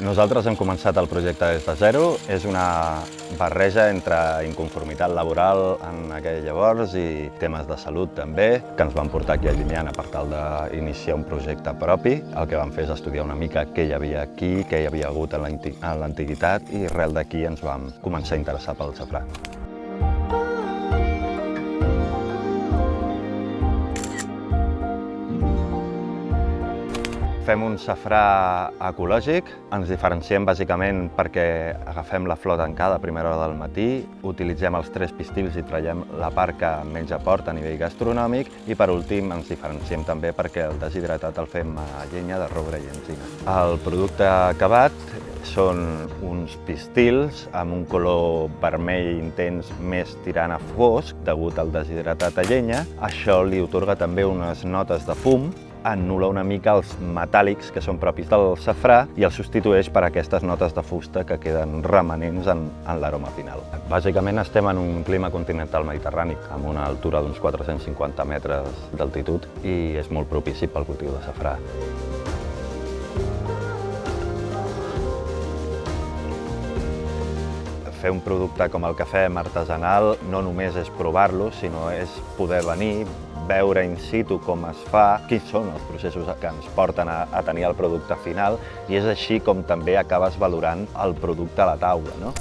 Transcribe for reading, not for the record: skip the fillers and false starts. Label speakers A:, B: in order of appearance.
A: Nosaltres hem començat el projecte des de zero. És una barreja entre inconformitat laboral en aquell llavors i temes de salut també, que ens van portar aquí a Llimiana per tal d'iniciar un projecte propi. El que vam fer és estudiar una mica què hi havia aquí, què hi havia hagut en l'antiguitat i arrel d'aquí ens vam començar a interessar pel safrà. Fem un safrà ecològic. Ens diferenciem bàsicament perquè agafem la flor tancada a primera hora del matí, utilitzem els 3 pistils i traiem la part que menys aporta a nivell gastronòmic i per últim ens diferenciem també perquè el deshidratat el fem a llenya de roure i enzina. El producte acabat són uns pistils amb un color vermell intens més tirant a fosc degut al deshidratat a llenya. Això li atorga també unes notes de fum, anul·la una mica els metàl·lics que són propis del safrà i els substitueix per aquestes notes de fusta que queden remanents en l'aroma final. Bàsicament estem en un clima continental mediterrani amb una altura d'uns 450 metres d'altitud i és molt propici pel cultiu de safrà. Fer un producte com el que fem artesanal no només és provar-lo, sinó és poder venir, veure in situ com es fa, quins són els processos que ens porten a tenir el producte final i és així com també acabes valorant el producte a la taula, no?